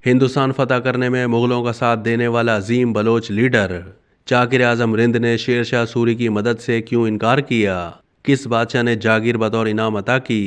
हिंदुस्तान फतह करने में मुगलों का साथ देने वाला अजीम बलोच लीडर जाकिर आजम रिंद ने शेर शाह सूरी की मदद से क्यों इनकार किया? किस बादशाह ने जागीर बतौर इनाम अता की?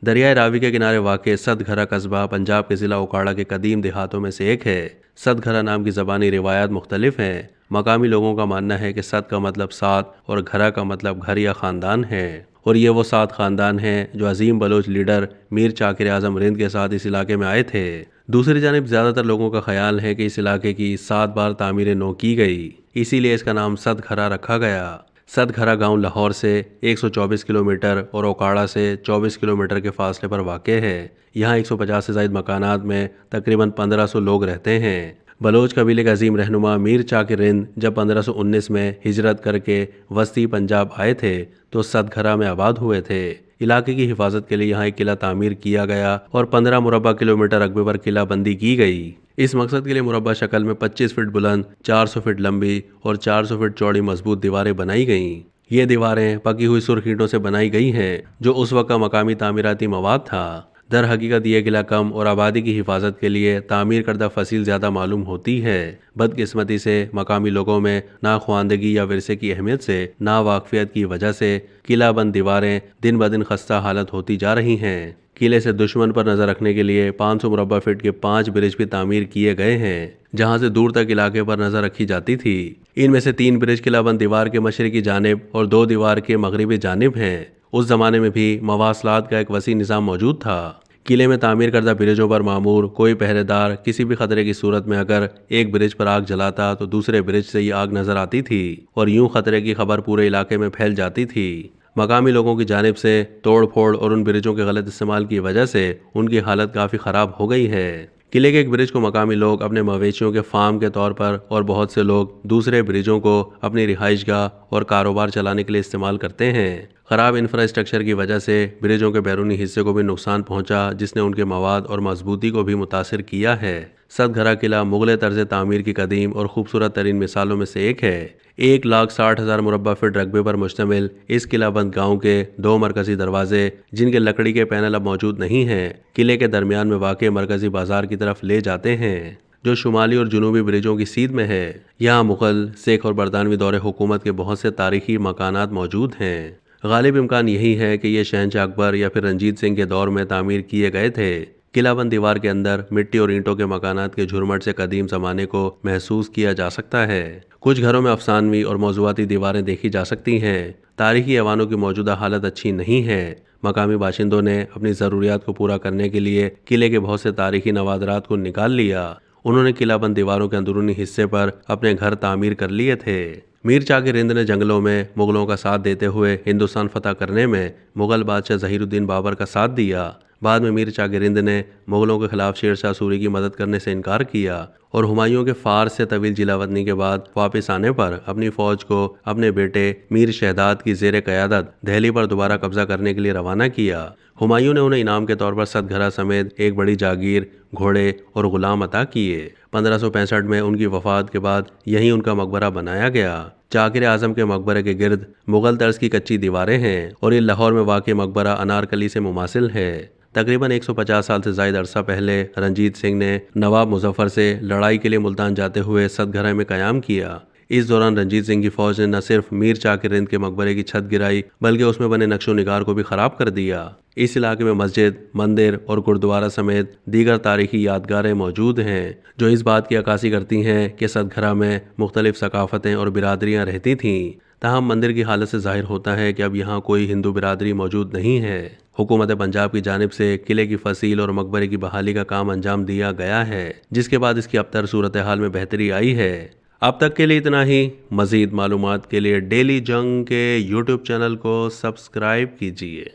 दरियाए रावी के किनारे वाक़ सदघरा कस्बा पंजाब के ज़िला ओकाड़ा के कदीम देहातों में से एक है। सदघरा नाम की ज़बानी रिवायात मुख्तलिफ हैं। मकामी लोगों का मानना है कि सद का मतलब सात और घरा का मतलब घर या ख़ानदान है, और ये वो सात ख़ानदान हैं जो अजीम बलोच लीडर मीर जाकिर आजम रिंद के साथ इस इलाके में आए थे। दूसरी जानिब ज़्यादातर लोगों का ख्याल है कि इस इलाके की 7 बार तामीर नो की गई, इसीलिए इसका नाम सदघरा रखा गया। सदघरा गांव लाहौर से 124 किलोमीटर और ओकाड़ा से 24 किलोमीटर के फासले पर वाक़ है। यहाँ 150 से ज़ायद मकानात में तकरीबन 1500 लोग रहते हैं। बलोच कबीले के अजीम रहनुमा मीर जाकिर रिंद जब 1519 में हिजरत करके वस्ती पंजाब आए थे तो सदघरा में आबाद हुए थे। इलाके की हिफाजत के लिए यहाँ एक किला तामीर किया गया और 15 मुरबा किलोमीटर रकबे पर किला बंदी की गई। इस मकसद के लिए मुरबा शक्ल में 25 फीट बुलंद, 400 फीट लंबी और 400 फीट चौड़ी मजबूत दीवारें बनाई गईं। ये दीवारें पकी हुई सुर्ख ईंटों से बनाई गई हैं, जो उस वक्त का मकामी तामीराती मवाद था। दर हकीकत ये किला कम और आबादी की हिफाजत के लिए तामीर करदा फसील ज़्यादा मालूम होती है। बदकिस्मती से मकामी लोगों में नाख्वानदगी या विरसे की अहमियत से नावाकफियत की वजह से किला बंद दीवारें दिन ब दिन खस्ता हालत होती जा रही हैं। किले से दुश्मन पर नजर रखने के लिए 500 मुरबा फीट के 5 ब्रिज भी तामीर किए गए हैं, जहां से दूर तक इलाके पर नजर रखी जाती थी। इनमें से 3 ब्रिज किलाबंद दीवार के मशरकी जानिब और 2 दीवार के मगरबी जानिब हैं। उस जमाने में भी मवासलात का एक वसी निज़ाम मौजूद था। किले में तामीर करदा ब्रिजों पर मामूर कोई पहरेदार किसी भी खतरे की सूरत में अगर एक ब्रिज पर आग जलाता तो दूसरे ब्रिज से ये आग नजर आती थी और यूं खतरे की खबर पूरे इलाके में फैल जाती थी। मकामी लोगों की जानिब से तोड़ फोड़ और उन ब्रिजों के गलत इस्तेमाल की वजह से उनकी हालत काफ़ी ख़राब हो गई है। किले के एक ब्रिज को मकामी लोग अपने मवेशियों के फार्म के तौर पर और बहुत से लोग दूसरे ब्रिजों को अपनी रिहाइशगाह और कारोबार चलाने के लिए इस्तेमाल करते हैं। ख़राब इंफ्रास्ट्रक्चर की वजह से ब्रिजों के बैरूनी हिस्से को भी नुकसान पहुंचा, जिसने उनके मवाद और मजबूती को भी मुतासिर किया है। सदघरा किला मुगल तर्ज तामीर की कदीम और खूबसूरत तरीन मिसालों में से एक है। 1,60,000 मुरबा फीट रकबे पर मुश्तमिल इस किलाबंद गांव के 2 मरकजी दरवाजे, जिनके लकड़ी के पैनल अब मौजूद नहीं हैं, किले के दरमियान में वाक़ मरकजी बाजार की तरफ ले जाते हैं, जो शुमाली और जुनूबी ब्रिजों की सीध में है। यहाँ मुगल, सिख और बरतानवी दौरे हुकूमत के बहुत से तारीखी मकानात मौजूद हैं। गालिब इम्कान यही है कि ये शहनशाह अकबर या फिर रंजीत सिंह के दौर में तामीर किए गए थे। किलाबंद दीवार के अंदर मिट्टी और ईंटों के मकानात के झुरमट से कदीम ज़माने को महसूस किया जा सकता है। कुछ घरों में अफसानवी और मौजूआती दीवारें देखी जा सकती हैं। तारीखी ऐवानों की मौजूदा हालत अच्छी नहीं है। मकामी बाशिंदों ने अपनी ज़रूरियात को पूरा करने के लिए किले के बहुत से तारीखी नवादरात को निकाल लिया। उन्होंने किलाबंद दीवारों के अंदरूनी हिस्से पर अपने घर तामीर कर लिए थे। मीर जाकिर रिंद ने जंगलों में मुगलों का साथ देते हुए हिंदुस्तान फतह करने में मुगल बादशाह ज़हीरुद्दीन बाबर का साथ दिया। बाद में मीर जाकिर रिंद ने मुगलों के खिलाफ शेर शाह सूरी की मदद करने से इनकार किया और हुमायूं के फारस से तवील जिलावतनी के बाद वापस आने पर अपनी फौज को अपने बेटे मीर शहदाद की ज़ेर क़यादत दिल्ली पर दोबारा कब्जा करने के लिए रवाना किया। हुमायूं ने उन्हें इनाम के तौर पर सदघरा समेत एक बड़ी जागीर, घोड़े और गुलाम अता किए। 1565 में उनकी वफात के बाद यहीं उनका मकबरा बनाया गया। जाकिर आजम के मकबरे के गिर्द मुगल तर्ज की कच्ची दीवारें हैं और ये लाहौर में वाक़ मकबरा अनारकली से मुमासिल है। तकरीबन 150 साल से ज़ायद अरसा पहले रंजीत सिंह ने नवाब मुजफ्फर से लड़ाई के लिए मुल्तान जाते हुए सदघरा में क़याम किया। इस दौरान रंजीत सिंह की फौज ने न सिर्फ मीर जाकिर रिंद के मकबरे की छत गिराई, बल्कि उसमें बने नक्शो निगार को भी ख़राब कर दिया। इस इलाके में मस्जिद, मंदिर और गुरुद्वारा समेत दीगर तारीखी यादगारें मौजूद हैं, जो इस बात की अक्कासी करती हैं कि सदघरा में मुख्तलिफ सकाफ़तें और बिरादरियाँ रहती थीं। ताहम मंदिर की हालत से जाहिर होता है कि अब यहाँ कोई हिंदू बिरादरी मौजूद नहीं है। हुकूमत पंजाब की जानिब से किले की फसील और मकबरे की बहाली का काम अंजाम दिया गया है, जिसके बाद इसकी अबतर सूरत हाल में बेहतरी आई है। अब तक के लिए इतना ही। मज़ीद मालूमात के लिए डेली जंग के यूट्यूब चैनल को सब्सक्राइब कीजिए।